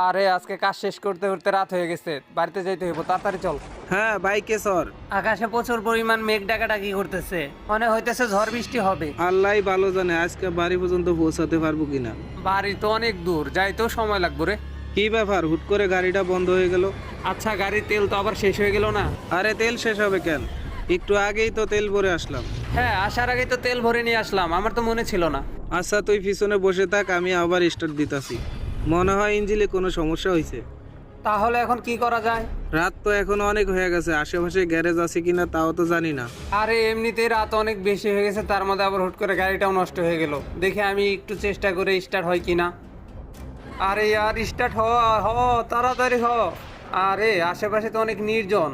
আরে আজকে কাজ শেষ করতে করতে রাত হয়ে গেছে, বাড়িতে যাইতে হইব, তাড়াতাড়ি চল। হ্যাঁ বাইকে সর। আকাশে প্রচুর পরিমাণ মেঘ ডাকাডাকি করতেছে, মনে হইতেছে ঝড় বৃষ্টি হবে। আল্লাহ ভালো জানে আজকে বাড়ি পর্যন্ত পৌঁছাতে পারবো কিনা। বাড়ি তো অনেক দূর, যাইতেও সময় লাগবে রে। কি ব্যাপার, হুট করে গাড়িটা বন্ধ হয়ে গেল? আচ্ছা, গাড়ির তেল তো আবার শেষ হয়ে গেল না? আরে তেল শেষ হবে কেন? একটু আগেই তো তেল ভরে আসলাম। হ্যাঁ, আসার আগেই তো তেল ভরে নিয়ে আসলাম, আমার তো মনে ছিল না। আচ্ছা তুই পিছনে বসে থাক, আমি আবার স্টার্ট দিতাছি। মনে হয় ইঞ্জিনে কোনো সমস্যা হয়েছে। তাহলে এখন কি করা যায়? রাত তো এখন অনেক হয়ে গেছে, আশেপাশে গ্যারেজ আছে কিনা তাও তো জানি না। আরে এমনিতেই রাত অনেক বেশি হয়ে গেছে, তার মধ্যে আবার হুট করে গাড়িটাও নষ্ট হয়ে গেল। দেখে আমি একটু চেষ্টা করে স্টার্ট হয় কিনা। আরে ইয়ার স্টার্ট হ, তাড়াতাড়ি হ। আরে আশেপাশে তো অনেক নির্জন।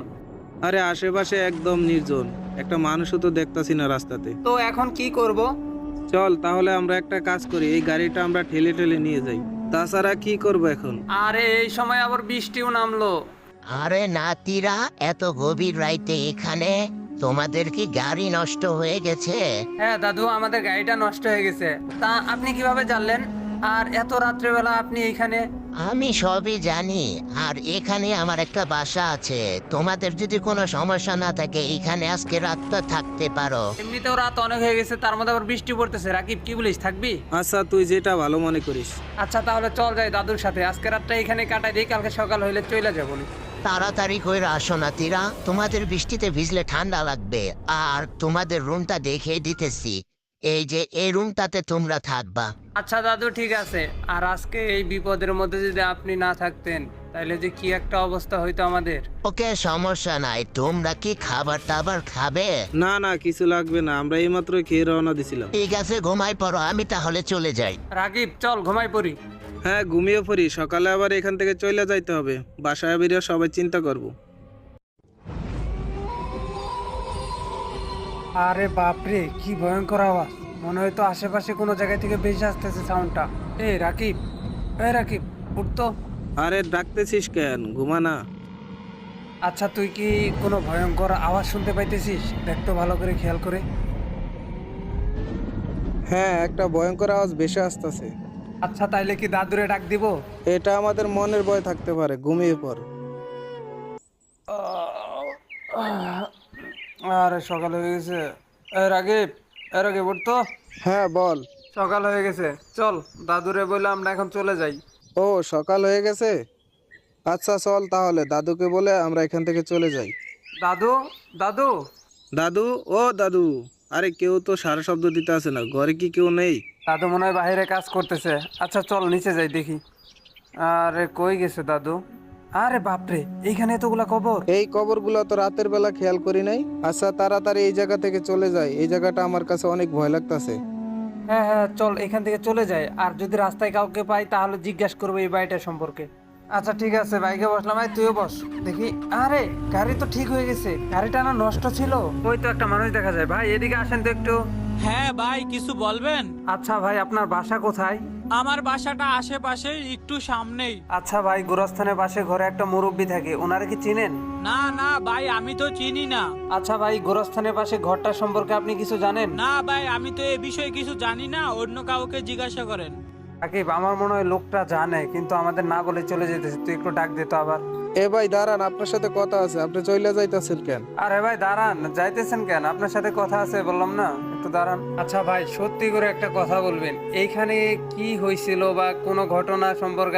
আরে আশেপাশে একদম নির্জন, একটা মানুষও তো দেখতাছি না রাস্তাতে। তো এখন কি করব? চল তাহলে আমরা একটা কাজ করি, এই গাড়িটা আমরা ঠেলে ঠেলে নিয়ে যাই। তাছাড়া কি করব এখন? আরে এই সময় আবার বৃষ্টিও নামলো। আরে নাতিরা, এত গভীর রাইতে এখানে? তোমাদের কি গাড়ি নষ্ট হয়ে গেছে? হ্যাঁ দাদু, আমাদের গাড়িটা নষ্ট হয়ে গেছে। তা আপনি কিভাবে জানলেন? আর এত রাত্রেবেলা আপনি এইখানে? আমি সবই জানি, আর এখানে আমার একটা বাসা আছে। তোমাদের যদি কোনো সমস্যা না থাকে এখানে আজকে রাতটা থাকতে পারো। এমনিতেও রাত অনেক হয়ে গেছে, তার মধ্যে আবার বৃষ্টি পড়তেছে। রাকিব, কি বলিস, থাকবি? আচ্ছা তুই যেটা ভালো মনে করিস। আচ্ছা তাহলে চল যাই দাদুর সাথে, আজকে রাতটা এখানে কাটাই দিই, কালকে সকাল হইলে চলে যাবো নি। তাড়াতাড়ি করে আসো নাতিরা, তোমাদের বৃষ্টিতে ভিজলে ঠান্ডা লাগবে। আর তোমাদের রুমটা দেখিয়ে দিতেছি, এই যে এই রুমটাতে তোমরা থাকবা। আচ্ছা দাদু, ঠিক আছে। আর আজকে এই বিপদের মধ্যে যদি আপনি না থাকতেন, তাহলে যে কি একটা অবস্থা হইতো আমাদের। ওকে, সমস্যা নাই। তোমরা কি খাবার টাবার খাবে? না না, কিছু লাগবে না, আমরা এইমাত্র খেয়ে রওনা দিছিলাম। ঠিক আছে, ঘুমাই পড়ো, আমি তাহলে চলে যাই। রাকিব, চল ঘুমাই পড়ি। হ্যাঁ ঘুমিয়ে পড়ি, সকালে আবার এখান থেকে চলে যাইতে হবে। বাসায় বেরিয়ে সবাই চিন্তা করব। আরে বাপরে, কি ভয়ঙ্কর আওয়াজ! মনে হয় তো আশেপাশে কোনো জায়গা থেকে বেশি আসতেছে সাউন্ডটা। রাকিব, রাকিব, উঠতো। আরে ডাকতেছিস কেন, ঘুমা না। আচ্ছা, তুই কি কোনো ভয়ঙ্কর আওয়াজ শুনতে পাইতেছিস? দেখ তো ভালো করে, খেয়াল করে। হ্যাঁ, একটা ভয়ঙ্কর আওয়াজ ভেসে আসতেছে। আচ্ছা, তাইলে কি দাদুরে ডাক দিব? এটা আমাদের মনের ভয় থাকতে পারে, ঘুমিয়ে পড়। আরে সকাল হয়ে গেছে। রাকিব, রাকিব, উঠতো। হ্যাঁ বল। সকাল হয়ে গেছে, চল দাদুরে বলে আমরা এখন চলে যাই। ও সকাল হয়ে গেছে, আচ্ছা চল তাহলে দাদুকে বলে আমরা এখান থেকে চলে যাই। দাদু, দাদু। দাদু, ও দাদু। আরে কেউ তো সারা শব্দ দিতে আসে না, ঘরে কি কেউ নেই? দাদু মনে হয় বাইরে কাজ করতেছে। আচ্ছা চল নিচে যাই দেখি। আরে কই গেছে দাদু? আরে বাপরে, এইখানে এতগুলা কবর! এই কবরগুলো তো রাতের বেলা খেয়াল করি নাই। আচ্ছা তাড়াতাড়ি এই জায়গা থেকে চলে যাই, এই জায়গাটা আমার কাছে অনেক ভয় লাগতাছে। হ্যাঁ হ্যাঁ, চল এখান থেকে চলে যাই। আর যদি রাস্তায় কাউকে পাই তাহলে জিজ্ঞাসা করবো এই বাড়িটা সম্পর্কে। আচ্ছা ঠিক আছে, বাইকে বসলাম, ভাই তুইও বস দেখি। আরে গাড়ি তো ঠিক হয়ে গেছে, গাড়িটা না নষ্ট ছিল। ওই তো একটা মানুষ দেখা যায়। ভাই এদিকে আসেন তো একটু। হ্যাঁ ভাই, কিছু বলবেন? আচ্ছা ভাই, আপনার বাসা কোথায়? আমার বাসাটা আশেপাশে, একটু সামনেই। আচ্ছা ভাই, গোরস্থানের পাশে ঘরে একটা মুরব্বি থাকে, ওনারা কি চিনেন? না না ভাই, আমি তো চিনি না। আচ্ছা ভাই, গোরস্থানের পাশে ঘরটা সম্পর্কে আপনি কিছু জানেন? না ভাই, আমি তো এ বিষয়ে কিছু জানি না, অন্য কাউকে জিজ্ঞাসা করেন। আকিব, আমার মনে হয় লোকটা জানে, কিন্তু আমাদের না বলে চলে যেতেছে। তুই একটু ডাক দে তো আবার। এ ভাই দাঁড়ান, আপনার সাথে কথা আছে, আপনি চলে যাইতেছেন কেন? আরে ভাই দাঁড়ান, যাইতেছেন কেন? আপনার সাথে কথা আছে বললাম না, একটু দাঁড়ান। আচ্ছা ভাই, সত্যি করে একটা কথা বলবেন, এইখানে কি হয়েছিল বা কোনো ঘটনা সম্পর্কে